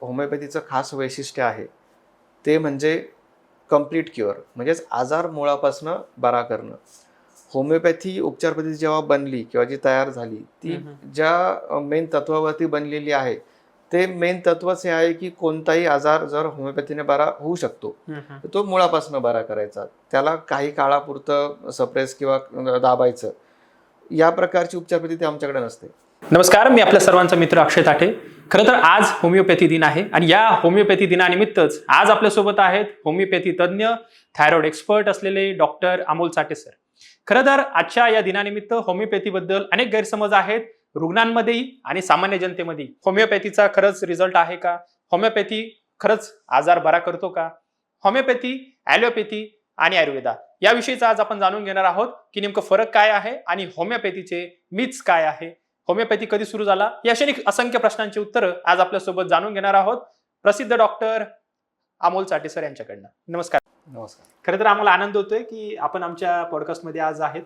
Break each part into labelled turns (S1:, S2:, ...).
S1: होमिओपॅथीचं खास वैशिष्ट्य आहे ते म्हणजे कंप्लीट क्युअर, म्हणजेच आजार मुळापासून बरा करणं. होमिओपॅथी उपचार पद्धती जेव्हा बनली किंवा जी तयार झाली ती ज्या मेन तत्वावरती बनलेली आहे ते मेन तत्वच हे आहे की कोणताही आजार जर होमिओपॅथीने बरा होऊ शकतो तर तो मुळापासून बरा करायचा, त्याला काही काळापुरतं सप्रेस किंवा दाबायचं, या प्रकारची उपचार पद्धती आमच्याकडे नसते.
S2: नमस्कार, मी आपल्या सर्वांचा मित्र अक्षय ताठे. खरं तर आज होमिओपॅथी दिन आहे आणि या होमिओपॅथी दिनानिमित्तच आज आपल्यासोबत आहेत होमिओपॅथी तज्ज्ञ, थायरॉइड एक्सपर्ट असलेले डॉक्टर अमोल चाटे सर. खरं तर आजच्या या दिनानिमित्त होमिओपॅथीबद्दल अनेक गैरसमज आहेत रुग्णांमध्येही आणि सामान्य जनतेमध्येही. होमिओपॅथीचा खरंच रिझल्ट आहे का? होमिओपॅथी खरंच आजार बरा करतो का? होमिओपॅथी, ॲलोपॅथी आणि आयुर्वेदा याविषयीचा आज आपण जाणून घेणार आहोत की नेमकं फरक काय आहे आणि होमिओपॅथीचे मिथ्स काय आहे, होमिओपॅथी कधी सुरू झाला, या अशा असंख्य प्रश्नांची उत्तरं आज आपल्यासोबत जाणून घेणार आहोत प्रसिद्ध डॉक्टर अमोल चाटे सर यांच्याकडनं. नमस्कार.
S1: नमस्कार.
S2: खरं तर आम्हाला आनंद होतोय की आपण आमच्या पॉडकास्टमध्ये आज आहेत.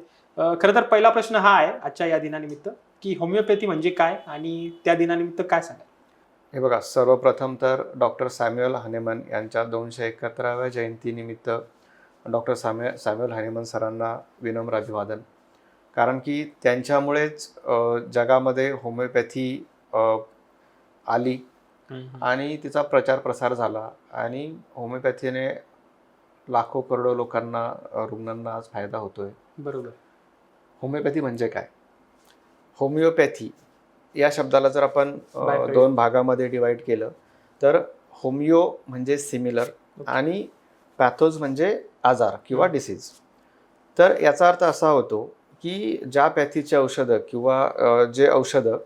S2: खरं तर पहिला प्रश्न हा आहे आजच्या या दिनानिमित्त की होमिओपॅथी म्हणजे काय आणि त्या दिनानिमित्त काय सांगाल?
S1: हे बघा, सर्वप्रथम तर डॉक्टर सॅम्युअल हनेमन यांच्या 271व्या जयंतीनिमित्त डॉक्टर सॅम्युअल हनेमन सरांना विनम्र अभिवादन. कारण की त्यांच्यामुळेच जगामध्ये होमिओपॅथी आली आणि तिचा प्रचार प्रसार झाला आणि होमिओपॅथीने लाखो करोडो लोकांना, रुग्णांना आज फायदा होतोय.
S2: बरोबर.
S1: होमिओपॅथी म्हणजे काय? होमिओपॅथी या शब्दाला जर आपण दोन भागामध्ये डिवाइड केलं तर होमिओ म्हणजे सिमिलर आणि पॅथोज म्हणजे आजार किंवा डिसीज. तर याचा अर्थ असा होतो की ज्या पॅथीचे औषधं किंवा जे औषधं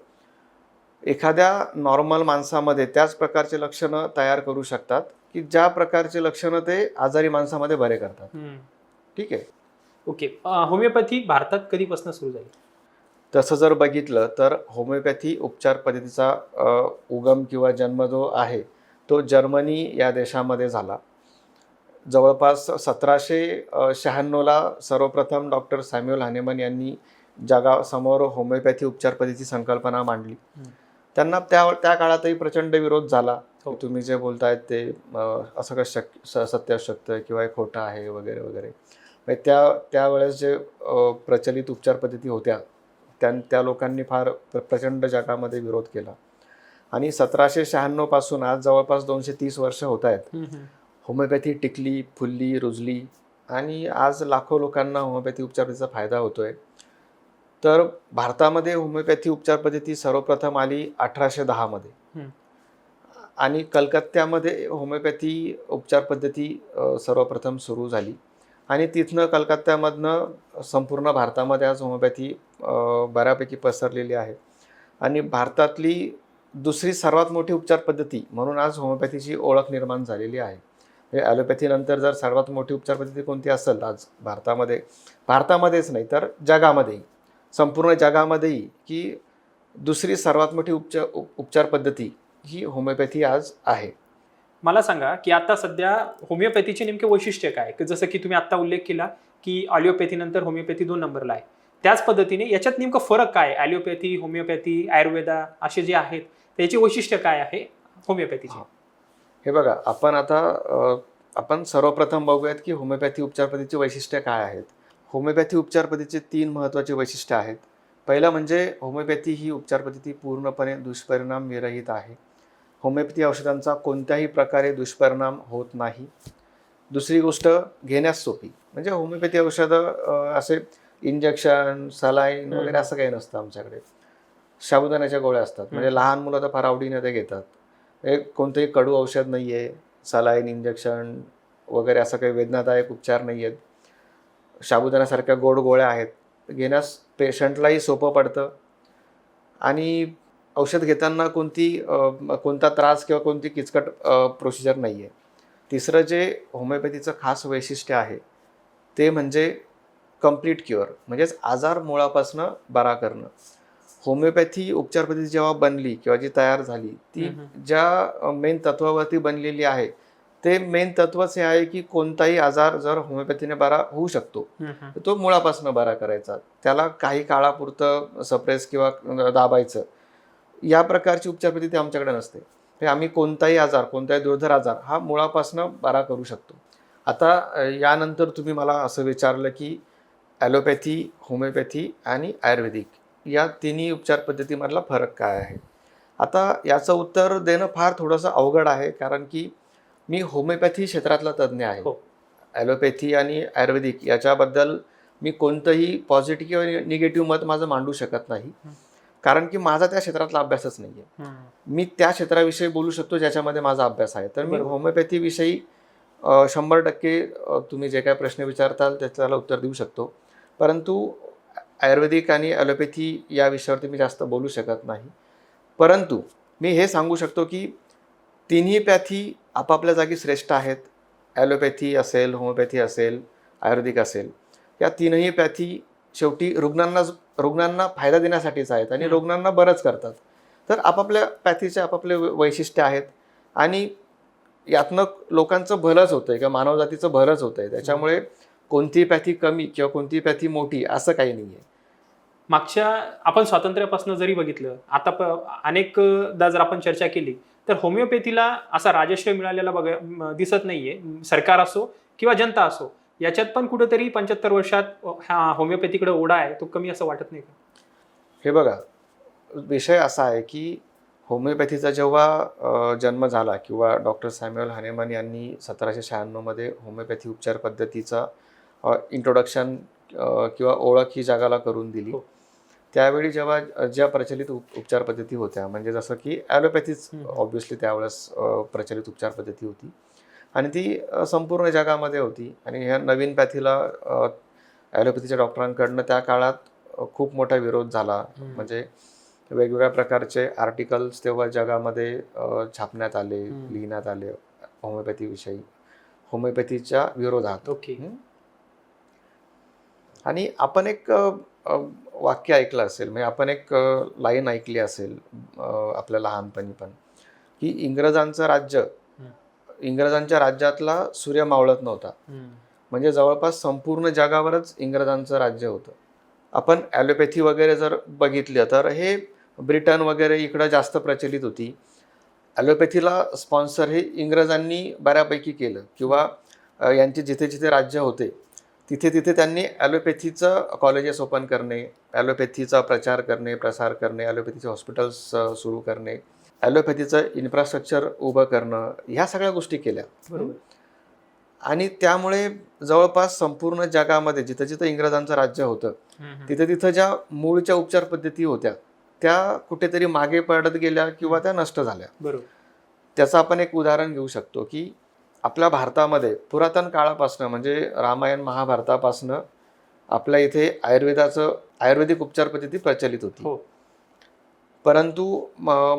S1: एखाद्या नॉर्मल माणसामध्ये त्याच प्रकारचे लक्षणं तयार करू शकतात की ज्या प्रकारचे लक्षणं ते आजारी माणसामध्ये बरे करतात. ठीक आहे.
S2: ओके. होमिओपॅथी भारतात कधीपासून सुरू झाली?
S1: तसं जर बघितलं तर होमिओपॅथी उपचार पद्धतीचा उगम किंवा जन्म जो आहे तो जर्मनी या देशामध्ये झाला. जवळपास 1796ला सर्वप्रथम डॉक्टर सॅम्युअल हनेमन यांनी जगासमोर होमिओपॅथी उपचार पद्धतीची संकल्पना मांडली. त्यांना त्या काळातही प्रचंड विरोध झाला. तुम्ही जे बोलतायत ते असं कसं सत्य असू शकतं किंवा हे खोटं आहे वगैरे वगैरे. त्यावेळेस जे प्रचलित उपचार पद्धती होत्या त्या लोकांनी फार प्रचंड जगामध्ये विरोध केला आणि 1796 पासून आज जवळपास 230 वर्ष होत आहेत. होमिओपॅथी टिकली, फुलली, रुजली आणि आज लाखो लोकांना होमिओपॅथी उपचार पद्धतीचा फायदा होतोय. तर भारतामध्ये होमिओपॅथी उपचार पद्धती सर्वप्रथम आली 1810 मध्ये आणि कलकत्त्यामध्ये होमिओपॅथी उपचार पद्धती सर्वप्रथम सुरू झाली आणि तिथनं कलकत्त्यामधनं संपूर्ण भारतामध्ये आज होमिओपॅथी बऱ्यापैकी पसरलेली आहे आणि भारतातली दुसरी सर्वात मोठी उपचार पद्धती म्हणून आज होमिओपॅथीची ओळख निर्माण झालेली आहे. ॲलोपॅथीनंतर जर सर्वात मोठी उपचार पद्धती कोणती असेल आज भारतामध्येच नाही तर जगामध्येही, संपूर्ण जगामध्येही, की दुसरी सर्वात मोठी उपचार पद्धती ही होमिओपॅथी आज आहे.
S2: मला सांगा की आता सध्या होमिओपॅथीचे नेमके वैशिष्ट्य काय? जसं की तुम्ही आता उल्लेख केला की ॲलोपॅथी नंतर होमिओपॅथी 2 नंबरला आहे. त्याच पद्धतीने याच्यात नेमकं फरक काय? ॲलोपॅथी, होमिओपॅथी, आयुर्वेदा असे जे आहेत त्याची वैशिष्ट्य काय आहे होमिओपॅथीचे?
S1: हे बघा, आपण सर्वप्रथम बघूयात की होमिओपॅथी उपचार पद्धतीची वैशिष्ट्ये काय आहेत. होमिओपॅथी उपचार पद्धतीचे 3 महत्त्वाचे वैशिष्ट्य आहेत. पहिलं म्हणजे होमिओपॅथी ही उपचार पद्धती पूर्णपणे दुष्परिणाम विरहित आहे. होमिओपॅथी औषधांचा कोणत्याही प्रकारे दुष्परिणाम होत नाही. दुसरी गोष्ट, घेण्यास सोपी. म्हणजे होमिओपॅथी औषधं असे इंजेक्शन, सलाईन वगैरे असं काही नसतं आमच्याकडे. साबुदाण्याच्या गोळ्या असतात, म्हणजे लहान मुलं तर फार आवडीने ते घेतात. कोणतंही कडू औषध नाही आहे, सलाईन, इंजेक्शन वगैरे असं काही वेदनादायक उपचार नाही आहेत. साबुदाण्यासारख्या गोड गोळ्या आहेत, घेण्यास पेशंटलाही सोपं पडतं आणि औषध घेताना कोणता त्रास किंवा कोणती किचकट प्रोसिजर नाही आहे. तिसरं जे होमिओपॅथीचं खास वैशिष्ट्य आहे ते म्हणजे कंप्लीट क्युअर, म्हणजेच आजार मुळापासून बरा करणं. होमिओपॅथी उपचार पद्धती जेव्हा बनली किंवा जी तयार झाली ती ज्या मेन तत्वावरती बनलेली आहे ते मेन तत्वच हे आहे की कोणताही आजार जर होमिओपॅथीने बरा होऊ शकतो तर तो मुळापासून बरा करायचा, त्याला काही काळापुरतं सप्रेस किंवा दाबायचं, या प्रकारची उपचार पद्धती आमच्याकडे नसते. हे आम्ही कोणताही आजार, कोणताही दुर्धर आजार हा मुळापासून बरा करू शकतो. आता यानंतर तुम्ही मला असं विचारलं की ॲलोपॅथी, होमिओपॅथी आणि आयुर्वेदिक या तिन्ही उपचार पद्धतीमधला फरक काय आहे? आता याचं उत्तर देणं फार थोडंसं अवघड आहे, कारण की मी होमिओपॅथी क्षेत्रातला तज्ज्ञ आहे.
S2: हो.
S1: ॲलोपॅथी आणि आयुर्वेदिक याच्याबद्दल मी कोणतंही पॉझिटिव्ह किंवा निगेटिव्ह मत माझं मांडू शकत नाही, कारण की माझा त्या क्षेत्रातला अभ्यासच नाही आहे. मी त्या क्षेत्राविषयी बोलू शकतो ज्याच्यामध्ये माझा अभ्यास आहे. तर मी
S2: बरोबर.
S1: होमिओपॅथीविषयी 100% तुम्ही जे काही प्रश्न विचारताल त्याला उत्तर देऊ शकतो. परंतु आयुर्वेदिक आणि ॲलोपॅथी या विषयावरती मी जास्त बोलू शकत नाही. परंतु मी हे सांगू शकतो की तिन्ही पॅथी आपापल्या जागी श्रेष्ठ आहेत. ॲलोपॅथी असेल, होमिओपॅथी असेल, आयुर्वेदिक असेल, या तीनही पॅथी शेवटी रुग्णांना फायदा देण्यासाठीच आहेत आणि रुग्णांना बरंच करतात. तर आपापल्या पॅथीचे आपापले वैशिष्ट्य आहेत आणि यातनं लोकांचं भलंच होतं आहे किंवा मानवजातीचं भलंच होतं आहे. त्याच्यामुळे कोणती पॅथी कमी किंवा कोणती पॅथी मोठी असं काही नाही आहे.
S2: मागच्या आपण स्वातंत्र्यापासून जरी बघितलं, आता अनेकदा जर आपण चर्चा केली तर होमिओपॅथीला असा राजश्रय मिळालेला दिसत नाहीये. सरकार असो किंवा जनता असो, याच्यात पण कुठेतरी 75 वर्षात हा होमिओपॅथीकडे ओढा आहे, तो कमी असं वाटत नाही का?
S1: हे बघा, विषय असा आहे की होमिओपॅथीचा जेव्हा जन्म झाला किंवा डॉक्टर सॅम्युअल हनेमन यांनी 1796 मध्ये होमिओपॅथी उपचार पद्धतीचा इंट्रोडक्शन किंवा ओळख ही जगाला करून दिली.
S2: हो.
S1: त्यावेळी जेव्हा ज्या प्रचलित उपचार पद्धती होत्या, म्हणजे जसं की ॲलोपॅथीच ऑब्व्हियसली त्यावेळेस प्रचलित उपचार पद्धती होती आणि ती संपूर्ण जगामध्ये होती. आणि ह्या नवीन पॅथीला ॲलोपॅथीच्या डॉक्टरांकडनं त्या काळात खूप मोठा विरोध झाला. म्हणजे वेगवेगळ्या प्रकारचे आर्टिकल्स तेव्हा जगामध्ये छापण्यात आले, लिहिण्यात आले होमिओपॅथीविषयी, होमिओपॅथीच्या विरोधात.
S2: ओके.
S1: आणि आपण एक वाक्य ऐकलं असेल, म्हणजे आपण एक लाईन ऐकली असेल आपल्या लहानपणी पण, की इंग्रजांच्या राज्यातला सूर्य मावळत नव्हता. म्हणजे जवळपास संपूर्ण जगावरच इंग्रजांचं राज्य होतं. आपण ॲलोपॅथी वगैरे जर बघितलं तर हे ब्रिटन वगैरे इकडं जास्त प्रचलित होती. ॲलोपॅथीला स्पॉन्सर हे इंग्रजांनी बऱ्यापैकी केलं किंवा यांचे जिथे जिथे राज्य होते तिथे तिथे त्यांनी ॲलोपॅथीचं कॉलेजेस ओपन करणे, ॲलोपॅथीचा प्रचार करणे, प्रसार करणे, ॲलोपॅथीचे हॉस्पिटल्स सुरू करणे, ॲलोपॅथीचं इन्फ्रास्ट्रक्चर उभं करणं, ह्या सगळ्या गोष्टी केल्या.
S2: बरोबर.
S1: आणि त्यामुळे जवळपास संपूर्ण जगामध्ये जिथं जिथं इंग्रजांचं राज्य होतं तिथं तिथं ज्या मूळच्या उपचार पद्धती होत्या त्या कुठेतरी मागे पडत गेल्या किंवा त्या नष्ट झाल्या.
S2: बरोबर.
S1: त्याचं आपण एक उदाहरण घेऊ शकतो की आपल्या भारतामध्ये पुरातन काळापासनं, म्हणजे रामायण महाभारतापासनं आपल्या इथे आयुर्वेदिक उपचार पद्धती प्रचलित होती.
S2: हो.
S1: परंतु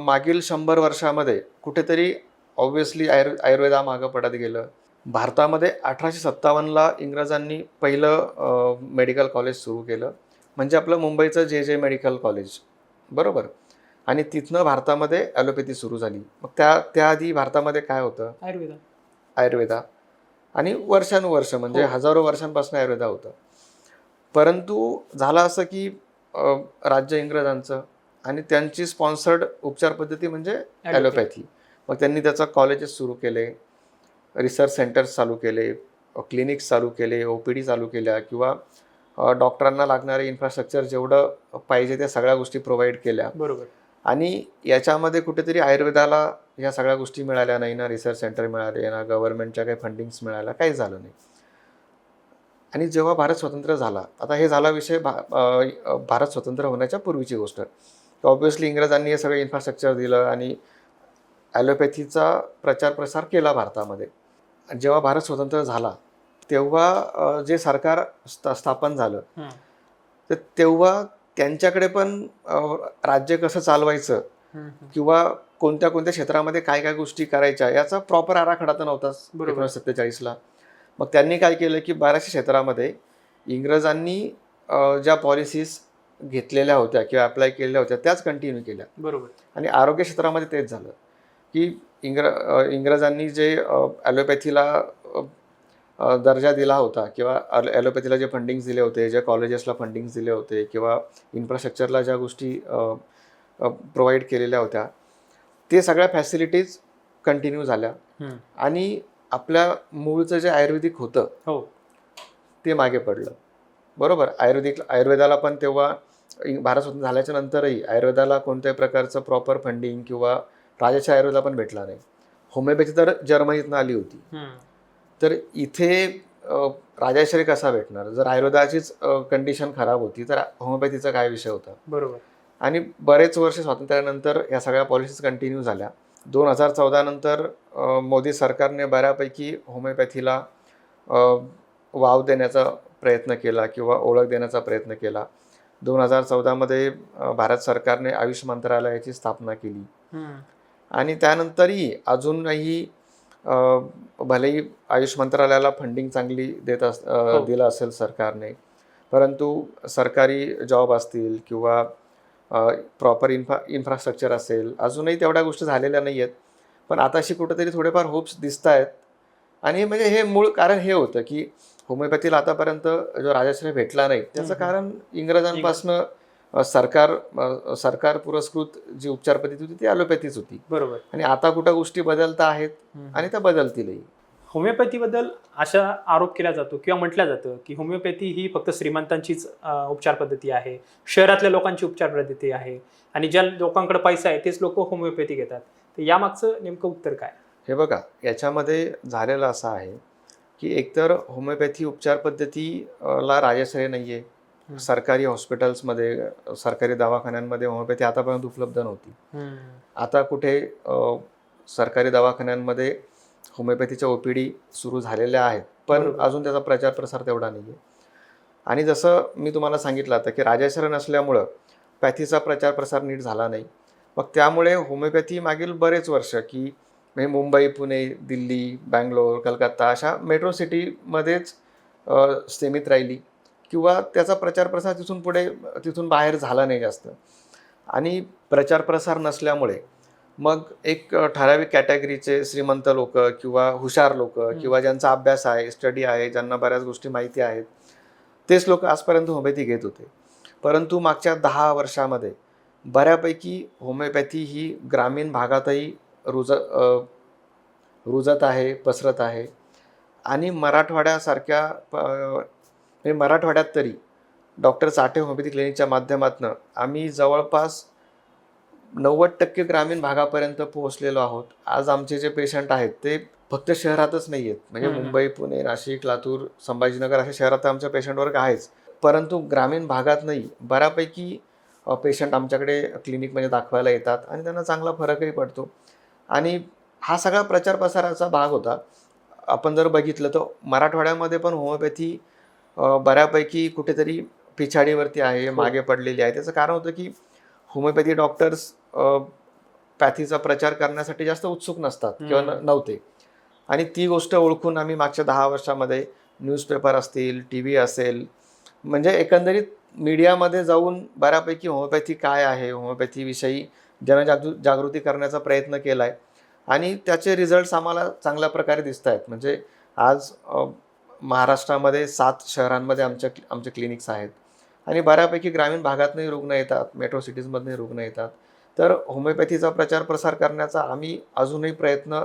S1: मागील 100 वर्षामध्ये कुठेतरी ऑब्व्हियसली आयुर्वेदा पडत गेलं. भारतामध्ये 1857ला इंग्रजांनी पहिलं मेडिकल कॉलेज सुरू केलं, म्हणजे आपलं मुंबईचं जे मेडिकल कॉलेज, बरोबर. आणि तिथनं भारतामध्ये ॲलोपॅथी सुरू झाली. मग त्याआधी भारतामध्ये काय होतं? आयुर्वेदा. आणि वर्षानुवर्ष म्हणजे हजारो वर्षांपासून आयुर्वेदा होतं. परंतु झालं असं की राज्य इंग्रजांचं आणि त्यांची स्पॉन्सर्ड उपचार पद्धती म्हणजे ॲलोपॅथी. मग त्यांनी त्याचा कॉलेजेस सुरू केले, रिसर्च सेंटर्स चालू केले, क्लिनिक्स चालू केले, OPD चालू केल्या किंवा डॉक्टरांना लागणारे इन्फ्रास्ट्रक्चर जेवढं पाहिजे त्या सगळ्या गोष्टी प्रोव्हाइड केल्या.
S2: बरोबर.
S1: आणि याच्यामध्ये कुठेतरी आयुर्वेदाला ह्या सगळ्या गोष्टी मिळाल्या नाही ना, रिसर्च सेंटर मिळाले ना, गव्हर्नमेंटच्या काही फंडिंग्स मिळाल्या, काही झालं नाही. आणि जेव्हा भारत स्वतंत्र झाला, आता हे झाला विषय भारत स्वतंत्र होण्याच्या पूर्वीची गोष्ट. ऑब्व्हियसली इंग्रजांनी हे सगळं इन्फ्रास्ट्रक्चर दिलं आणि ॲलोपॅथीचा प्रचार प्रसार केला भारतामध्ये. जेव्हा भारत स्वतंत्र झाला तेव्हा जे सरकार स्थापन झालं तर तेव्हा त्यांच्याकडे पण राज्य कसं चालवायचं किंवा कोणत्या कोणत्या क्षेत्रामध्ये काय काय गोष्टी करायच्या याचा प्रॉपर आराखडा तर नव्हताच 1947ला. मग त्यांनी काय केलं की बऱ्याचशा क्षेत्रामध्ये इंग्रजांनी ज्या पॉलिसीज घेतलेल्या होत्या किंवा अप्लाय केलेल्या होत्या त्याच कंटिन्यू केल्या.
S2: बरोबर.
S1: आणि आरोग्य क्षेत्रामध्ये तेच झालं की इंग्रजांनी जे ॲलोपॅथीला दर्जा दिला होता किंवा ॲलोपॅथीला जे फंडिंग्स दिले होते, ज्या कॉलेजेसला फंडिंग्स दिले होते किंवा इन्फ्रास्ट्रक्चरला ज्या गोष्टी प्रोव्हाइड केलेल्या होत्या, ते सगळ्या फॅसिलिटीज कंटिन्यू झाल्या
S2: हम्म.
S1: आणि आपल्या मूळचं जे आयुर्वेदिक होतं
S2: हो.
S1: ते मागे पडलं. बरोबर, आयुर्वेदाला पण तेव्हा भारत स्वतंत्र झाल्याच्या नंतरही आयुर्वेदाला कोणत्याही प्रकारचं प्रॉपर फंडिंग किंवा राजाच्या आयुर्वेदाला पण भेटला नाही. होमिओपॅथी तर जर्मनीतनं आली होती. तर इथे राजाश्रय कसा भेटणार? जर आयुर्वेदाचीच कंडिशन खराब होती तर होमिओपॅथीचा काय विषय होता?
S2: बरोबर.
S1: आणि बरेच वर्ष स्वातंत्र्यानंतर या सगळ्या पॉलिसीज कंटिन्यू झाल्या. 2014 नंतर मोदी सरकारने बऱ्यापैकी होमिओपॅथीला वाव देण्याचा प्रयत्न केला किंवा ओळख देण्याचा प्रयत्न केला. 2014मध्ये भारत सरकारने आयुष मंत्रालयाची स्थापना केली आणि त्यानंतरही अजूनही भलेही आयुष मंत्रालयाला फंडिंग चांगली दिलं असेल सरकारने, परंतु सरकारी जॉब असतील किंवा प्रॉपर इन्फ्रास्ट्रक्चर असेल, अजूनही तेवढ्या गोष्टी झालेल्या नाही आहेत. पण आताशी कुठेतरी थोडेफार होप्स दिसत आहेत. आणि म्हणजे हे मूळ कारण हे होतं की होमिओपॅथीला आतापर्यंत जो राजाश्रय भेटला नाही त्याचं कारण इंग्रजांपासनं सरकार पुरस्कृत जी उपचार पद्धती होती ती ॲलोपॅथीच होती.
S2: बरोबर.
S1: आणि आता कुठं गोष्टी बदलता आहेत आणि त्या बदलतीलही.
S2: होमिओपॅथीबद्दल अशा आरोप केला जातो किंवा म्हटलं जातं की होमिओपॅथी ही फक्त श्रीमंतांचीच उपचार पद्धती आहे, शहरातल्या लोकांची उपचार पद्धती आहे आणि ज्या लोकांकडे पैसा आहे तेच लोक होमिओपॅथी घेतात. तर यामागचं नेमकं उत्तर काय?
S1: हे बघा, याच्यामध्ये झालेलं असं आहे की एकतर होमिओपॅथी उपचार पद्धतीला राजाश्रय नाही आहे. सरकारी हॉस्पिटल्समध्ये, सरकारी दवाखान्यांमध्ये होमिओपॅथी आतापर्यंत उपलब्ध नव्हती. आता कुठे सरकारी दवाखान्यांमध्ये होमिओपॅथीच्या OPD सुरू झालेल्या आहेत, पण अजून त्याचा प्रचार प्रसार तेवढा नाही आहे. आणि जसं मी तुम्हाला सांगितलं आता की राजाश्रय नसल्यामुळं पॅथीचा प्रचार प्रसार नीट झाला नाही. मग त्यामुळे होमिओपॅथी मागील बरेच वर्ष की म्हणजे मुंबई, पुणे, दिल्ली, बँगलोर, कलकत्ता अशा मेट्रो सिटीमध्येच सीमित राहिली किंवा त्याचा प्रचार प्रसार तिथून बाहेर झाला नाही जास्त. आणि प्रचार प्रसार नसल्यामुळे मग एक ठराविक कॅटेगरीचे श्रीमंत लोक किंवा हुशार लोक किंवा ज्यांचा अभ्यास आहे, स्टडी आहे, ज्यांना बऱ्याच गोष्टी माहिती आहेत, तेच लोक आजपर्यंत होमिओपॅथी घेत होते. परंतु मागच्या 10 वर्षामध्ये बऱ्यापैकी होमिओपॅथी ही ग्रामीण भागातही रुजत आहे, पसरत आहे. आणि मराठवाड्यात तरी डॉक्टर चाटे होमिओपॅथी क्लिनिकच्या माध्यमातून आम्ही जवळपास 90% ग्रामीण भागापर्यंत पोहोचलेलो आहोत. आज आमचे जे पेशंट आहेत ते फक्त शहरातच नाही आहेत, म्हणजे मुंबई, पुणे, नाशिक, लातूर, संभाजीनगर अशा शहरात आमचा पेशंट वर्ग आहेच, परंतु ग्रामीण भागात नाही बऱ्यापैकी पेशंट आमच्याकडे क्लिनिकमध्ये दाखवायला येतात आणि त्यांना चांगला फरकही पडतो. आणि हा सगळा प्रचार प्रसाराचा भाग होता. आपण जर बघितलं तर मराठवाड्यामध्ये पण होमिओपॅथी बऱ्यापैकी कुठेतरी पिछाडीवरती आहे, मागे पडलेली आहे. त्याचं कारण होतं की होमिओपॅथी डॉक्टर्स पॅथीचा प्रचार करण्यासाठी जास्त उत्सुक नसतात किंवा नव्हते. आणि ती गोष्ट ओळखून आम्ही मागच्या 10 वर्षामध्ये न्यूजपेपर असतील, TV असेल, म्हणजे एकंदरीत मीडियामध्ये जाऊन बऱ्यापैकी होमिओपॅथी काय आहे, होमिओपॅथीविषयी जनजागृती करण्याचा प्रयत्न केला आहे. आणि त्याचे रिझल्ट्स आम्हाला चांगल्या प्रकारे दिसत आहेत. म्हणजे आज महाराष्ट्रामध्ये 7 शहरांमध्ये आमचे क्लिनिक्स आहेत आणि बऱ्यापैकी ग्रामीण भागातूनही रुग्ण येतात, मेट्रो सिटीजमधूनही रुग्ण येतात. तर होमिओपॅथीचा प्रचार प्रसार करण्याचा आम्ही अजूनही प्रयत्न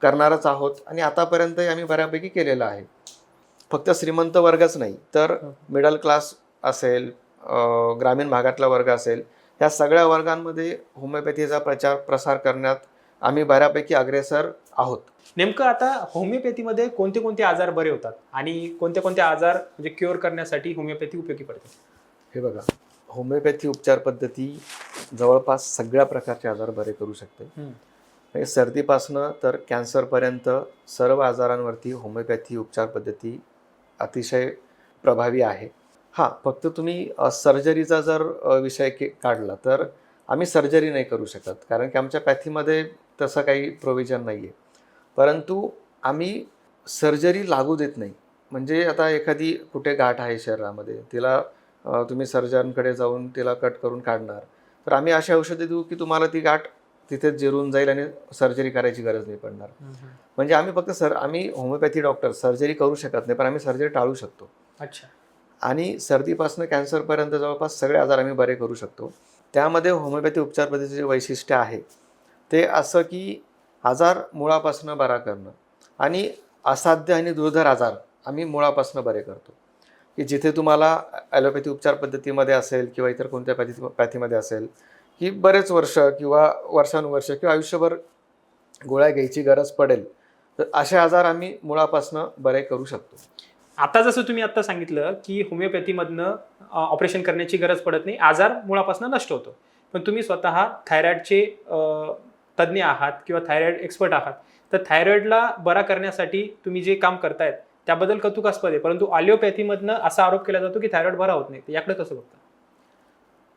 S1: करणारच आहोत आणि आतापर्यंतही आम्ही बऱ्यापैकी केलेला आहे. फक्त श्रीमंत वर्गच नाही तर मिडल क्लास असेल, ग्रामीण भागातला वर्ग असेल, या सगळ्या वर्गांमध्ये होमिओपॅथीचा प्रचार प्रसार करण्यात आम्ही बऱ्यापैकी अग्रेसर आहोत.
S2: नेमकं आता होमिओपॅथीमध्ये कोणते कोणते आजार बरे होतात आणि कोणते कोणते आजार म्हणजे क्युअर करण्यासाठी होमिओपॅथी उपयोगी पडते?
S1: हे बघा, होमिओपॅथी उपचार पद्धती जवळपास सगळ्या प्रकारचे आजार बरे करू शकते. म्हणजे सर्दीपासनं तर कॅन्सरपर्यंत सर्व आजारांवरती होमिओपॅथी उपचार पद्धती अतिशय प्रभावी आहे. हां, फक्त तुम्ही सर्जरीचा जर विषय काढला तर आम्ही सर्जरी नाही करू शकत, कारण की आमच्या पॅथीमध्ये तसं काही प्रोव्हिजन नाही आहे. परंतु आम्ही सर्जरी लागू देत नाही. म्हणजे आता एखादी कुठे गाठ आहे शरीरामध्ये, तिला तुम्ही सर्जनकडे जाऊन तिला कट करून काढणार, तर आम्ही अशी औषधे देऊ की तुम्हाला ती गाठ तिथेच जिरून जाईल आणि सर्जरी करायची गरज नाही पडणार. म्हणजे आम्ही फक्त आम्ही होमिओपॅथी डॉक्टर सर्जरी करू शकत नाही, पण आम्ही सर्जरी टाळू शकतो.
S2: अच्छा.
S1: आणि सर्दीपासून कॅन्सरपर्यंत जवळपास सगळे आजार आम्ही बरे करू शकतो. त्यामध्ये होमिओपॅथी उपचार पद्धतीचे जे वैशिष्ट्य आहे ते असं की आजार मुळापासून बरा करणं आणि असाध्य आणि दुर्धर आजार आम्ही मुळापासून बरे करतो. की जिथे तुम्हाला ॲलोपॅथी उपचार पद्धतीमध्ये असेल किंवा इतर कोणत्या पॅथीमध्ये असेल की बरेच वर्ष किंवा वर्षानुवर्ष किंवा आयुष्यभर गोळ्या घ्यायची गरज पडेल, तर असे आजार आम्ही मुळापासून बरे करू शकतो.
S2: आता जसं तुम्ही आता सांगितलं की होमिओपॅथीमधनं ऑपरेशन करण्याची गरज पडत नाही, आजार मुळापासून नष्ट होतो. पण तुम्ही स्वतः थायरॉइडचे तज्ज्ञ आहात किंवा थायरॉइड एक्सपर्ट आहात, तर थायरॉइडला बरा करण्यासाठी तुम्ही जे काम करतायत त्याबद्दल कौतुकास्पद आहे. परंतु ॲलोपॅथीमधनं असा आरोप केला जातो की थायरॉइड बरा होत नाही. तर याकडे कसं बघता?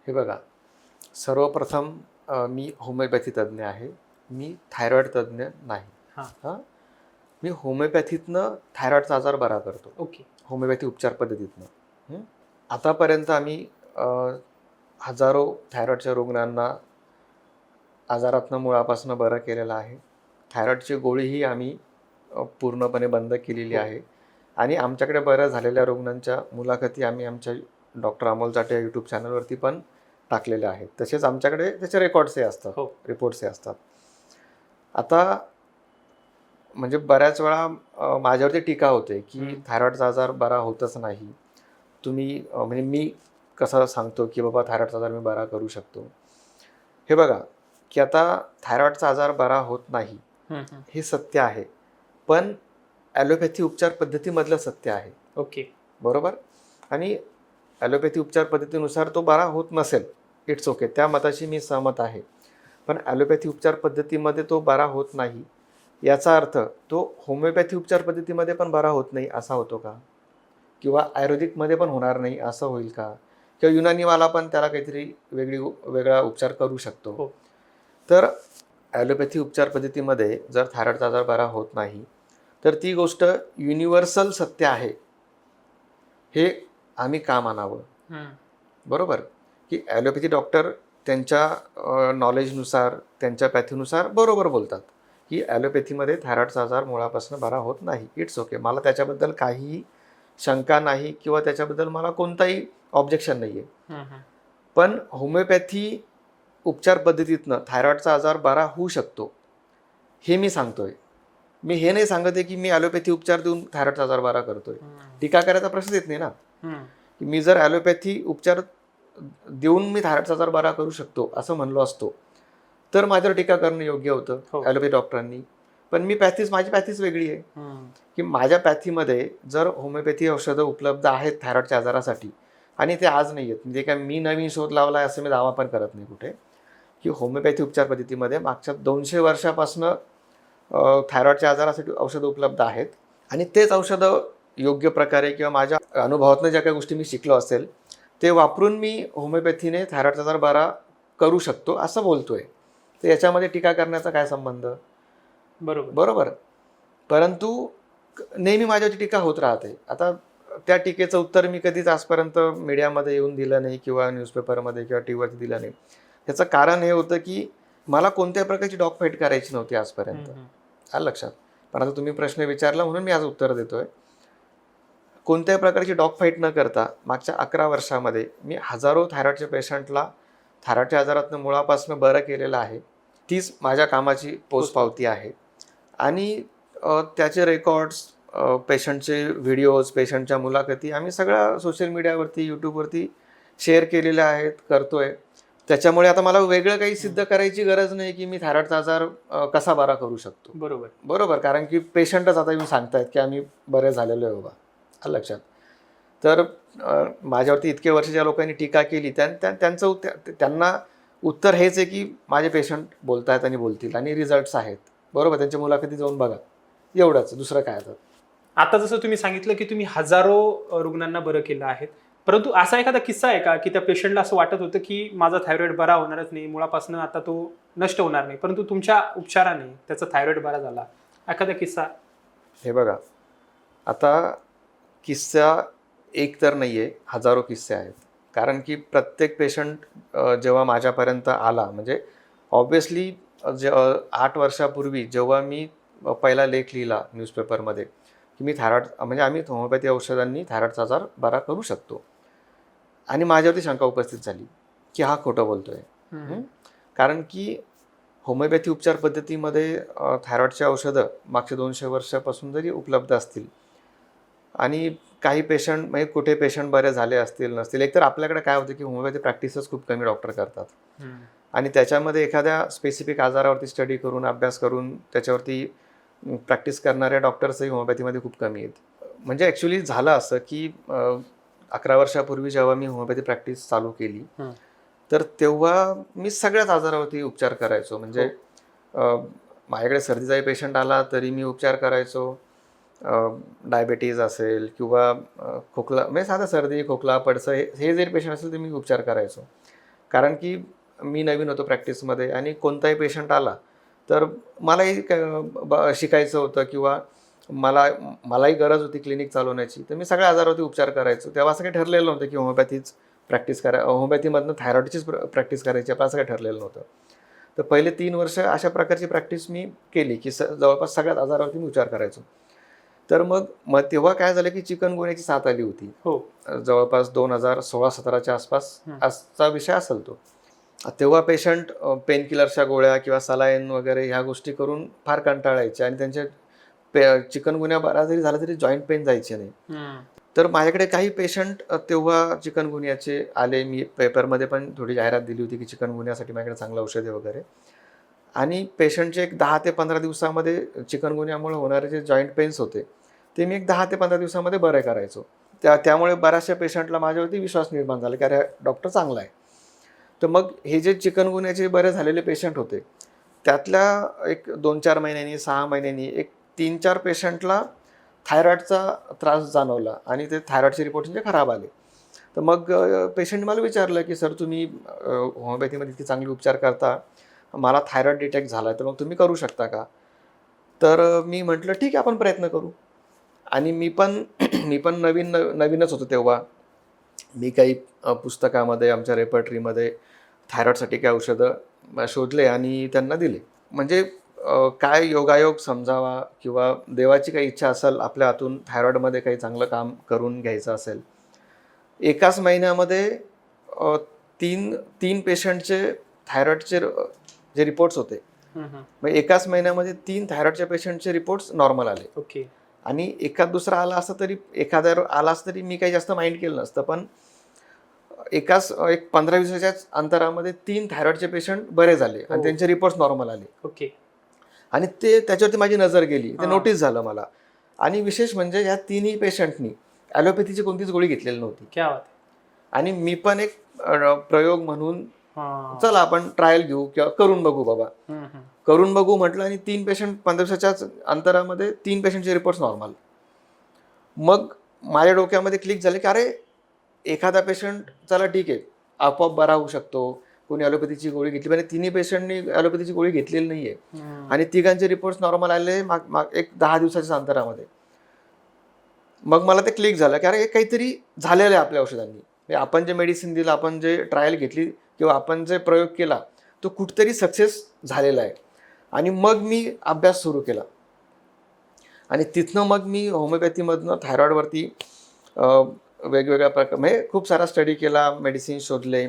S1: हे बघा, सर्वप्रथम मी होमिओपॅथी तज्ज्ञ आहे, मी थायरॉइड तज्ज्ञ नाही. हां, मी होमिओपॅथीतनं थायरॉइडचा आजार बरा करतो.
S2: ओके.
S1: होमिओपॅथी उपचार पद्धतीतनं. आतापर्यंत आम्ही हजारो थायरॉइडच्या रुग्णांना आजारातनं मुळापासून बरं केलेलं आहे. थायरॉइडची गोळीही आम्ही पूर्णपणे बंद केलेली आहे आणि आमच्याकडे बऱ्या झालेल्या रुग्णांच्या मुलाखती आम्ही आमच्या डॉक्टर अमोल चाटे या यूट्यूब चॅनलवरती पण टाकलेल्या आहेत. तसेच आमच्याकडे त्याचे रेकॉर्ड्सही असतात, रिपोर्ट्सही असतात. आता म्हणजे बऱ्याच वेळा माझ्यावरती टीका होते की थायरॉइडचा आजार बरा होतच नाही. तुम्ही म्हणजे मी कसं सांगतो की बाबा थायरॉइडचा आजार मी बरा करू शकतो. हे बघा की आता थायरॉइडचा आजार बरा होत नाही हे सत्य आहे, पण ॲलोपॅथी उपचार पद्धतीमधलं सत्य आहे.
S2: ओके.
S1: बरोबर. आणि ॲलोपॅथी उपचार पद्धतीनुसार तो बरा होत नसेल, इट्स ओके, त्या मताशी मी सहमत आहे. पण ॲलोपॅथी उपचार पद्धतीमध्ये तो बरा होत नाही याचा अर्थ तो होमिओपॅथी उपचार पद्धतीमध्ये पण बरा होत नाही असा होतो का? किंवा आयुर्वेदिकमध्ये पण होणार नाही असं होईल का? किंवा युनानीवाला पण त्याला काहीतरी वेगळा उपचार करू शकतो. तर ॲलोपॅथी उपचार पद्धतीमध्ये जर थायरॉइडचा आजार बरा होत नाही तर ती गोष्ट युनिव्हर्सल सत्य आहे हे आम्ही का मानावं? बरोबर. की ॲलोपॅथी डॉक्टर त्यांच्या नॉलेजनुसार त्यांच्या पॅथीनुसार बरोबर बोलतात की ॲलोपॅथीमध्ये थायरॉइडचा आजार मुळापासून बरा होत नाही. इट्स ओके, मला त्याच्याबद्दल काहीही शंका नाही किंवा त्याच्याबद्दल मला कोणताही ऑब्जेक्शन नाही आहे. पण होमिओपॅथी उपचार पद्धतीतनं थायरॉइडचा आजार बरा होऊ शकतो हे मी सांगतोय. मी हे नाही सांगत आहे की मी ॲलोपॅथी उपचार देऊन थायरॉइडचा आजार बरा करतोय. टीका करायचा प्रश्न येत नाही ना. की मी जर ॲलोपॅथी उपचार देऊन मी थायरॉइडचा आजार बरा करू शकतो असं म्हणलो असतो तर माझ्यावर टीका करणं योग्य होतं ॲलोपॅथी डॉक्टरांनी. पण माझी पॅथीच वेगळी आहे की माझ्या पॅथीमध्ये जर होमिओपॅथी औषधं उपलब्ध आहेत थायरॉइडच्या आजारासाठी आणि ते आज नाही आहेत, म्हणजे काय मी नवीन शोध लावला आहे असं मी दावा पण करत नाही कुठे, की होमिओपॅथी उपचार पद्धतीमध्ये मागच्या 200 वर्षापासून थायरॉइडच्या आजारासाठी औषधं उपलब्ध आहेत आणि तेच औषधं योग्य प्रकारे किंवा माझ्या अनुभवातनं ज्या काही गोष्टी मी शिकलो असेल ते वापरून मी होमिओपॅथीने थायरॉइडचा आजार बरा करू शकतो असं बोलतोय. तर याच्यामध्ये टीका करण्याचा काय संबंध? बरोबर. परंतु नेहमी माझ्यावरती टीका होत राहते. आता त्या टीकेचं उत्तर मी कधीच आजपर्यंत मीडियामध्ये येऊन दिलं नाही किंवा न्यूजपेपरमध्ये किंवा टी व्हीवरती दिलं नाही. त्याचं कारण हे होतं की मला कोणत्या प्रकारची डॉग फाईट करायची नव्हती आजपर्यंत. आलं लक्षात? पण आता तुम्ही प्रश्न विचारला म्हणून मी आज उत्तर देतोय. कोणत्याही प्रकारची डॉग फाईट न करता मागच्या 11 वर्षामध्ये मी हजारो थायरॉइडच्या पेशंटला थायरॉइडच्या आजारातनं मुळापासून बरं केलेलं आहे. तीच माझ्या कामाची पोचपावती आहे. आणि त्याचे रेकॉर्ड्स, पेशंटचे व्हिडिओज, पेशंटच्या मुलाखती आम्ही सगळ्या सोशल मीडियावरती, यूट्यूबवरती शेअर केलेल्या आहेत, करतोय. त्याच्यामुळे आता मला वेगळं काही सिद्ध करायची गरज नाही की मी थायरॉइडचा आजार कसा बरा करू शकतो. बरोबर. कारण की पेशंटच आता येऊन सांगतायत की आम्ही बरे झालेलो आहे बाबा. आलं लक्षात? तर माझ्यावरती इतके वर्ष ज्या लोकांनी टीका केली त्यांना उत्तर हेच आहे की माझे पेशंट बोलत आहेत आणि बोलतील आणि रिझल्ट्स आहेत. बरोबर. त्यांच्या मुलाखती जाऊन बघा, एवढंच, दुसरं काय.
S2: आता जसं तुम्ही सांगितलं की तुम्ही हजारो रुग्णांना बरं केलं आहे, परंतु असा एखादा किस्सा आहे का की त्या पेशंटला असं वाटत होतं की माझा थायरॉइड बरा होणारच नाही, मुळापासून आता तो नष्ट होणार नाही, परंतु तुमच्या उपचाराने त्याचा थायरॉइड बरा झाला, एखादा किस्सा?
S1: हे बघा, आता किस्सा एक तर नाही आहे, हजारो किस्से आहेत. कारण की प्रत्येक पेशंट जेव्हा माझ्यापर्यंत आला, म्हणजे ऑब्व्हियसली 8 वर्षापूर्वी जेव्हा मी पहिला लेख लिहिला न्यूजपेपरमध्ये की मी म्हणजे आम्ही होमिओपॅथी औषधांनी थायरॉइडचा आजार बरा करू शकतो, आणि माझ्यावरती शंका उपस्थित झाली की हा खोटं बोलतोय. कारण की होमिओपॅथी उपचार पद्धतीमध्ये थायरॉईडची औषधं मागच्या 200 वर्षापासून जरी उपलब्ध असतील आणि काही पेशंट म्हणजे कुठे पेशंट बरे झाले असतील नसतील, एकतर आपल्याकडे काय होतं की होमिओपॅथी प्रॅक्टिसच खूप कमी डॉक्टर करतात आणि त्याच्यामध्ये एखाद्या स्पेसिफिक आजारावरती स्टडी करून अभ्यास करून त्याच्यावरती प्रॅक्टिस करणारे डॉक्टर्सही होमिओपॅथीमध्ये खूप कमी आहेत. म्हणजे ॲक्च्युली झालं असं की 11 वर्षापूर्वी जेव्हा मी होमिओपॅथी प्रॅक्टिस चालू केली तर तेव्हा मी सगळ्याच आजारावरती उपचार करायचो. म्हणजे माझ्याकडे सर्दीचाही पेशंट आला तरी मी उपचार करायचो. डायबेटीज असेल किंवा खोकला म्हणजे साधा सर्दी खोकला पडसं हे जरी पेशंट असेल तर मी उपचार करायचो. कारण की मी नवीन होतो प्रॅक्टिसमध्ये आणि कोणताही पेशंट आला तर मलाही शिकायचं होतं किंवा मलाही गरज होती क्लिनिक चालवण्याची, तर मी सगळ्या आजारावरती उपचार करायचो. तेव्हा असं काही ठरलेलं नव्हतं की होमिओपॅथीच प्रॅक्टिस होमिओपॅथीमधनं थायरॉईडचीच प्रॅक्टिस करायची आपलं असं काही ठरलेलं नव्हतं. तर पहिले 3 वर्ष अशा प्रकारची प्रॅक्टिस मी केली की जवळपास सगळ्याच आजारावरती मी उपचार करायचो. तर मग तेव्हा काय झालं की चिकनगुन्याची साथ आली होती. जवळपास 2016-17च्या आसपास आजचा विषय असेल तो. तेव्हा पेशंट पेनकिलरच्या गोळ्या किंवा सलाईन वगैरे ह्या गोष्टी करून फार कंटाळायचे आणि त्यांचे चिकनगुन्या बरा जरी झाला तरी जॉईंट पेन जायचे नाही. तर माझ्याकडे काही पेशंट तेव्हा चिकनगुन्याचे आले. मी पेपरमध्ये पण थोडी जाहिरात दिली होती की चिकनगुन्यासाठी माझ्याकडे चांगलं औषधे वगैरे. आणि पेशंटचे एक 10 ते 15 दिवसामध्ये चिकनगुन्यामुळे होणारे जे जॉईंट पेन्स होते ते मी एक 10 ते 15 दिवसामध्ये बरे करायचो. त्यामुळे बऱ्याचशा पेशंटला माझ्यावरती विश्वास निर्माण झाला की अरे डॉक्टर चांगला आहे. तर मग हे जे चिकनगुन्याचे बरे झालेले पेशंट होते त्यातल्या एक 2-4 महिन्यांनी 6 महिन्यांनी एक 3-4 पेशंटला थायरॉईडचा त्रास जाणवला आणि ते थायरॉईडचे रिपोर्ट म्हणजे खराब आले. तर मग पेशंट मला विचारलं की सर तुम्ही होमिओपॅथीमध्ये इतके चांगले उपचार करता, मला थायरॉईड डिटेक्ट झाला तर मग तुम्ही करू शकता का? तर मी म्हटलं ठीक आहे आपण प्रयत्न करू. आणि मी पण नवीनच होतो तेव्हा. मी काही पुस्तकामध्ये आमच्या रेपर्टरीमध्ये थायरॉईडसाठी काही औषधं शोधले आणि त्यांना दिले. म्हणजे काय योगायोग समजावा किंवा देवाची काही इच्छा असेल आपल्या हातून थायरॉईडमध्ये काही चांगलं काम करून घ्यायचं असेल. एकाच महिन्यामध्ये 3 पेशंटचे थायरॉईडचे जे रिपोर्ट्स होते मग एकाच महिन्यामध्ये 3 थायरॉईडच्या पेशंटचे रिपोर्ट्स नॉर्मल आले.
S2: ओके.
S1: आणि एखाद दुसरा आला असता तरी मी काही जास्त माइंड केलं नसतं. पण एक 15-20 दिवसाच्याच अंतरामध्ये 3 थायरॉईडचे पेशंट बरे झाले आणि त्यांचे रिपोर्ट्स नॉर्मल आले.
S2: ओके.
S1: आणि त्याच्यावरती माझी नजर गेली, ते नोटीस झालं मला. आणि विशेष म्हणजे या 3ही पेशंटनी ॲलोपॅथीची कोणतीच गोळी घेतलेली नव्हती.
S2: क्या बात.
S1: आणि मी पण एक प्रयोग म्हणून चला आपण ट्रायल घेऊ किंवा करून बघू बाबा. करून बघू म्हटलं आणि 3 पेशंट 15 दिवसाच्याच अंतरामध्ये 3 पेशंटचे रिपोर्ट्स नॉर्मल. मग माझ्या डोक्यामध्ये क्लिक झाले की अरे एखादा पेशंट चला ठीक आहे आपोआप बरा होऊ शकतो, कोणी ॲलोपॅथीची गोळी घेतली, म्हणजे 3ही पेशंटनी ॲलोपॅथीची गोळी घेतलेली नाही आहे आणि तिघांचे रिपोर्ट्स नॉर्मल आले एक 10 दिवसाच्या अंतरामध्ये. मग मला ते क्लिक झालं की अरे हे काहीतरी झालेलं आहे आपल्या औषधांनी. आपण जे मेडिसिन दिलं, आपण जे ट्रायल घेतली किंवा आपण जे प्रयोग केला तो कुठेतरी सक्सेस झालेला आहे. आणि मग मी अभ्यास सुरू केला आणि तिथनं मग मी होमिओपॅथीमधनं थायरॉईडवरती वेगवेगळ्या म्हणजे खूप सारा स्टडी केला, मेडिसिन शोधले,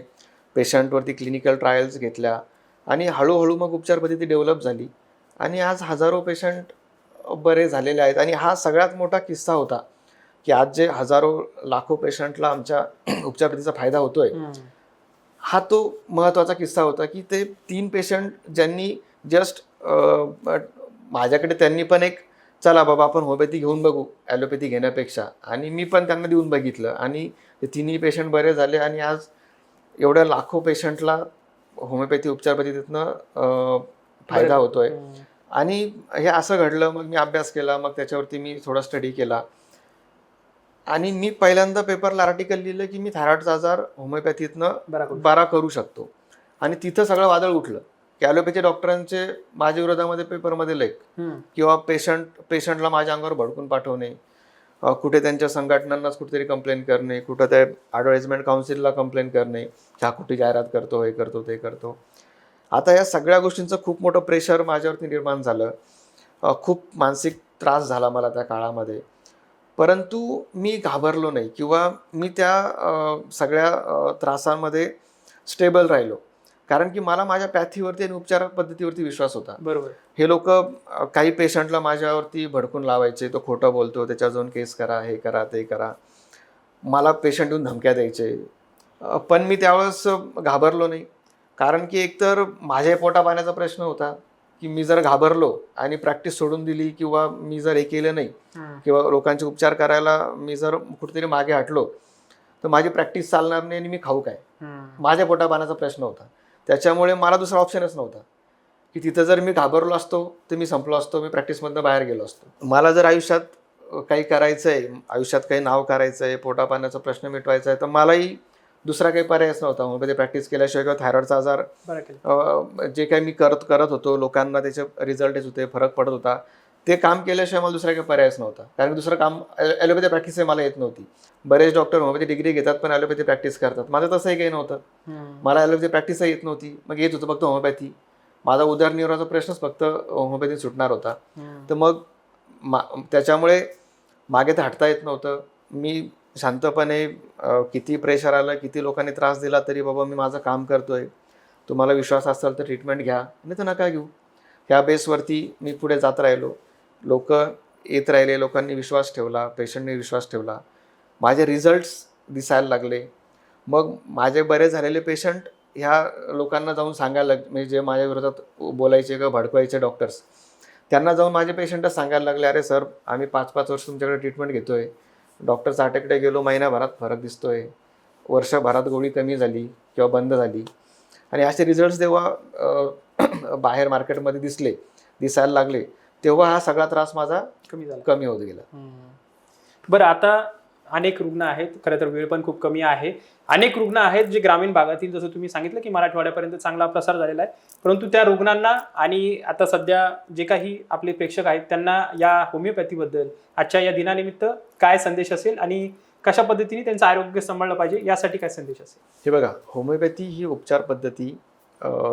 S1: पेशंटवरती क्लिनिकल ट्रायल्स घेतल्या आणि हळूहळू मग उपचार पद्धती डेव्हलप झाली आणि आज हजारो पेशंट बरे झालेले आहेत. आणि हा सगळ्यात मोठा किस्सा होता की आज जे हजारो लाखो पेशंटला आमच्या उपचार पद्धतीचा फायदा होतोय हा तो महत्त्वाचा किस्सा होता की ते 3 पेशंट ज्यांनी जस्ट माझ्याकडे त्यांनी पण एक चला बाबा आपण होमिओपॅथी घेऊन बघू ॲलोपॅथी घेण्यापेक्षा, आणि मी पण त्यांना देऊन बघितलं आणि ते 3ही पेशंट बरे झाले आणि आज एवढ्या लाखो पेशंटला होमिओपॅथी उपचार पद्धतीतनं फायदा होतोय. आणि हे असं घडलं. मग मी अभ्यास केला, मग त्याच्यावरती मी थोडा स्टडी केला आणि मी पहिल्यांदा पेपरला आर्टिकल लिहिलं की मी थायरॉईडचा आजार होमिओपॅथीतनं बरा करू शकतो. आणि तिथं सगळं वादळ उठलं की ॲलोपॅथी डॉक्टरांचे माझ्या विरोधामध्ये पेपरमध्ये लेख किंवा पेशंटला माझ्या अंगावर भडकून पाठवणे, कुठे त्यांच्या संघटनांनाच कुठेतरी कंप्लेंट करणे, कुठं त्या ॲडव्हाइजमेंट काउन्सिलला कंप्लेंट करणे, ह्या कुठे जाहिरात करतो, हे करतो, ते करतो. आता या सगळ्या गोष्टींचं खूप मोठं प्रेशर माझ्यावरती निर्माण झालं. खूप मानसिक त्रास झाला मला त्या काळामध्ये. परंतु मी घाबरलो नाही किंवा मी त्या सगळ्या त्रासांमध्ये स्टेबल राहिलो. कारण की मला माझ्या पॅथीवरती आणि उपचार पद्धतीवरती विश्वास होता.
S2: बरोबर.
S1: हे लोक काही पेशंटला माझ्यावरती भडकून लावायचे, तो खोटं बोलतो, त्याच्या जाऊन केस करा, हे करा, ते करा. मला पेशंट येऊन धमक्या द्यायचे. पण मी त्यावेळेस घाबरलो नाही. कारण की एकतर माझ्या पोटापाण्याचा प्रश्न होता, की मी जर घाबरलो आणि प्रॅक्टिस सोडून दिली किंवा मी जर हे केलं नाही किंवा लोकांचे उपचार करायला मी जर कुठेतरी मागे हटलो तर माझी प्रॅक्टिस चालणार नाही आणि मी खाऊ काय. माझ्या पोटापाण्याचा प्रश्न होता. त्याच्यामुळे मला दुसरा ऑप्शनच नव्हता की तिथं जर मी घाबरलो असतो तर मी संपलो असतो, मी प्रॅक्टिसमधनं बाहेर गेलो असतो. मला जर आयुष्यात काही करायचं आहे, आयुष्यात काही नाव करायचं आहे, पोटापाण्याचा प्रश्न मिटवायचा आहे, तर मलाही दुसरा काही पर्यायच नव्हता. होमिओपॅथी प्रॅक्टिस केल्याशिवाय किंवा थायरॉइडचा आजार जे काही मी करत होतो, लोकांना त्याचे रिझल्ट येत होते, फरक पडत होता, ते काम केल्याशिवाय मला दुसरा काही पर्यायच नव्हता. कारण दुसरं काम ॲलोपॅथी प्रॅक्टिस मला येत नव्हती. बरेच डॉक्टर होमिओपॅथी डिग्री घेतात पण ॲलोपॅथी प्रॅक्टिस करतात. माझं तसंही काही नव्हतं. मला ॲलोपॅथी प्रॅक्टिसही येत नव्हती, मग येत होतं फक्त होमिओपॅथी. माझा उदरनिर्वाहाचा प्रश्नच फक्त होमिओपॅथी सुटणार होता. तर मग त्याच्यामुळे मागे तर हटता येत नव्हतं. मी शांतपणे किती प्रेशर आलं, किती लोकांनी त्रास दिला तरी बाबा मी माझं काम करतोय, तुम्हाला विश्वास असेल तर ट्रीटमेंट घ्या, नाही तर नका घेऊ. ह्या बेसवरती मी पुढे जात राहिलो. लोक येत राहिले, लोकांनी विश्वास ठेवला, पेशंटने विश्वास ठेवला, माझे रिझल्ट्स दिसायला लागले. मग माझे बरे झालेले पेशंट ह्या लोकांना जाऊन सांगायला म्हणजे जे माझ्या विरोधात बोलायचे किंवा भडकवायचे डॉक्टर्स, त्यांना जाऊन माझे पेशंटच सांगायला लागले, अरे सर आम्ही 5-5 वर्ष तुमच्याकडे ट्रीटमेंट घेतोय, डॉक्टर चाटेकडे गेलो, महिन्याभरात फरक दिसतोय, वर्षभरात गोळी कमी झाली किंवा बंद झाली. आणि असे रिझल्ट्स जेव्हा बाहेर मार्केटमध्ये दिसायला लागले तेव्हा हा सगळा त्रास माझा कमी होत गेला.
S2: बरं, आता अनेक रुग्ण आहेत, खरं तर वेळ पण खूप कमी आहे. अनेक रुग्ण आहेत जे ग्रामीण भागातील, जसं तुम्ही सांगितलं की मराठवाड्यापर्यंत चांगला प्रसार झालेला आहे, परंतु त्या रुग्णांना आणि आता सध्या जे काही आपले प्रेक्षक आहेत त्यांना या होमिओपॅथीबद्दल आजच्या या दिनानिमित्त काय संदेश असेल आणि कशा पद्धतीने त्यांचं आरोग्य सांभाळलं पाहिजे यासाठी काय संदेश असेल?
S1: हे बघा, होमिओपॅथी ही उपचार पद्धती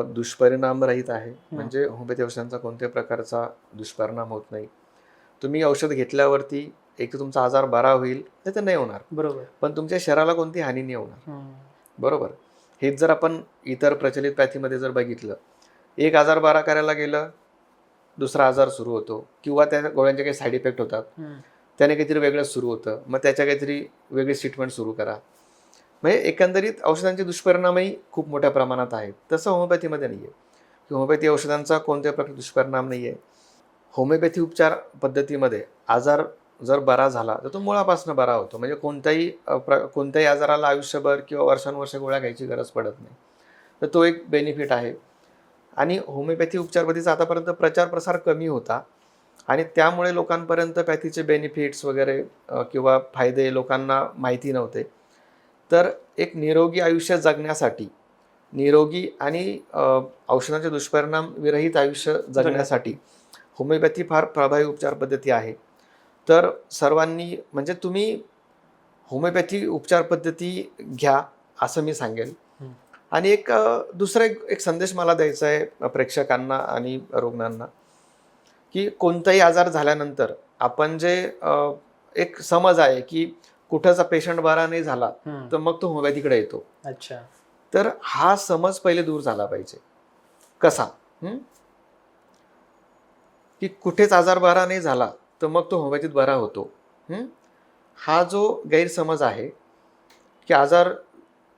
S1: दुष्परिणाम रहित आहे. म्हणजे होमिओपॅथी औषधांचा कोणत्याही प्रकारचा दुष्परिणाम होत नाही. तुम्ही औषध घेतल्यावरती एक तर तुमचा आजार बरा होईल, नाही तर नाही होणार.
S2: बरोबर.
S1: पण तुमच्या शरीराला कोणती हानी नाही होणार. बरोबर. हेच जर आपण इतर प्रचलित पॅथीमध्ये जर बघितलं, एक आजार बरा करायला गेलं, दुसरा आजार सुरू होतो किंवा त्या गोळ्यांचे काही साईड इफेक्ट होतात, त्याने काहीतरी वेगळंच सुरू होतं, मग त्याच्या काहीतरी वेगळीच ट्रीटमेंट सुरू करा. म्हणजे एकंदरीत औषधांचे दुष्परिणामही खूप मोठ्या प्रमाणात आहेत. तसं होमिओपॅथीमध्ये नाही आहे. होमिओपॅथी औषधांचा कोणत्याही प्रकारचा दुष्परिणाम नाही आहे. होमिओपॅथी उपचार पद्धतीमध्ये आजार जर बरा झाला तर तो मुळापासून बरा होतो. म्हणजे कोणत्याही आजाराला आयुष्यभर किंवा वर्षानुवर्ष गोळ्या घ्यायची गरज पडत नाही. तर तो एक बेनिफिट आहे. आणि होमिओपॅथी उपचार पद्धतीचा आतापर्यंत प्रचार प्रसार कमी होता आणि त्यामुळे लोकांपर्यंत पॅथीचे बेनिफिट्स वगैरे किंवा फायदे लोकांना माहिती नव्हते. तर एक निरोगी आयुष्य जगण्यासाठी, निरोगी आणि औषधांचे दुष्परिणाम विरहित आयुष्य जगण्यासाठी होमिओपॅथी फार प्रभावी उपचार पद्धती आहे. तर सर्वांनी म्हणजे तुम्ही होमिओपॅथी उपचार पद्धती घ्या असं मी सांगेल. आणि दुसरा एक संदेश मला द्यायचा आहे प्रेक्षकांना आणि रुग्णांना, की कोणताही आजार झाल्यानंतर आपण जे एक समज आहे की कुठंचा पेशंट बरा नाही झाला तर मग तो होमिओपॅथीकडे येतो.
S2: अच्छा.
S1: तर हा समज पहिले दूर झाला पाहिजे. कसा? की कुठेच आजार बरा नाही झाला तर मग तो होमिओपॅथीत बरा होतो. हा जो गैरसमज आहे की आजार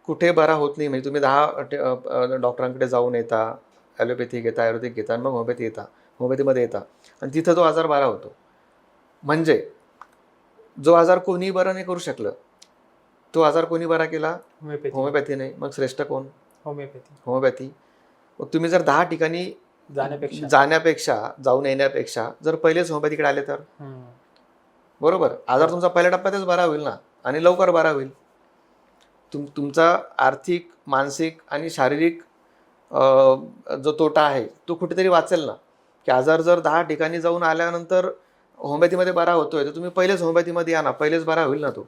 S1: कुठे बरा होत नाही, म्हणजे तुम्ही 10 डॉक्टरांकडे जाऊन येता, ॲलोपॅथी घेता, आयुर्वेदिक घेता आणि मग होमिओपॅथीमध्ये येता आणि तिथं तो आजार बरा होतो. म्हणजे जो आजार कोणी बरा नाही करू शकलं तो आजार कोणी बरा केला? होमिओपॅथीने. मग श्रेष्ठ कोण? होमिओपॅथी. मग तुम्ही जर 10 ठिकाणी जाऊन येण्यापेक्षा जर पहिलेच होमिओपॅथीकडे आले तर बरोबर आजार तुमचा पहिल्या टप्प्यातच बरा होईल ना आणि लवकर बरा होईल. तुमचा आर्थिक, मानसिक आणि शारीरिक जो तोटा आहे तो कुठेतरी वाचेल ना. की आजार जर 10 ठिकाणी जाऊन आल्यानंतर होमिओपॅथीमध्ये बरा होतोय तर तुम्ही पहिलेच होमिओपॅथीमध्ये या ना, पहिलेच बरा होईल ना तो.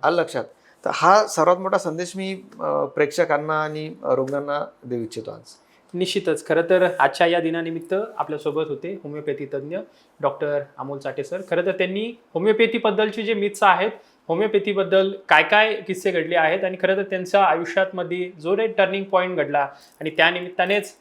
S1: आलं लक्षात? तर हा सर्वात मोठा संदेश मी प्रेक्षकांना आणि रुग्णांना देऊ इच्छितो आज.
S2: निश्चितच. खरं तर आजच्या या दिनानिमित्त आपल्यासोबत होते होमिओपॅथी तज्ज्ञ डॉक्टर अमोल चाटे सर. खरं तर त्यांनी होमिओपॅथीबद्दलचे जे मिथ्स आहेत होमिओपॅथीबद्दल काय काय किस्से घडले आहेत आणि खरं तर त्यांच्या आयुष्यामध्ये जो रे टर्निंग पॉईंट घडला आणि त्यानिमित्तानेच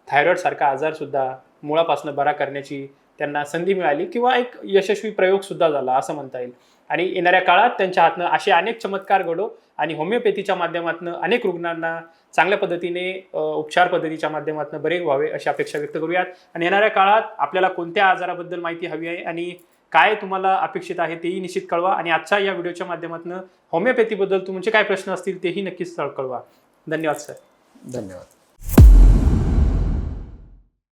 S2: थायरॉइड सारखा आजार सुद्धा मुळापासून बरा करण्याची त्यांना संधी मिळाली किंवा एक यशस्वी प्रयोग सुद्धा झाला असं म्हणता येईल. आणि येणाऱ्या काळात त्यांच्या हातनं असे अनेक चमत्कार घडो आणि होमिओपॅथीच्या माध्यमातून अनेक रुग्णांना चांगल्या पद्धतीने उपचार पद्धतीच्या माध्यमातून बरे व्हावे अशी अपेक्षा व्यक्त करूयात. आणि येणाऱ्या काळात आपल्याला कोणत्या आजाराबद्दल माहिती हवी आहे आणि काय तुम्हाला अपेक्षित आहे तेही निश्चित कळवा. आणि आजच्या या व्हिडिओच्या माध्यमातून होमिओपॅथीबद्दल तुमचे काय प्रश्न असतील तेही नक्कीच कळवा. धन्यवाद सर.
S1: धन्यवाद.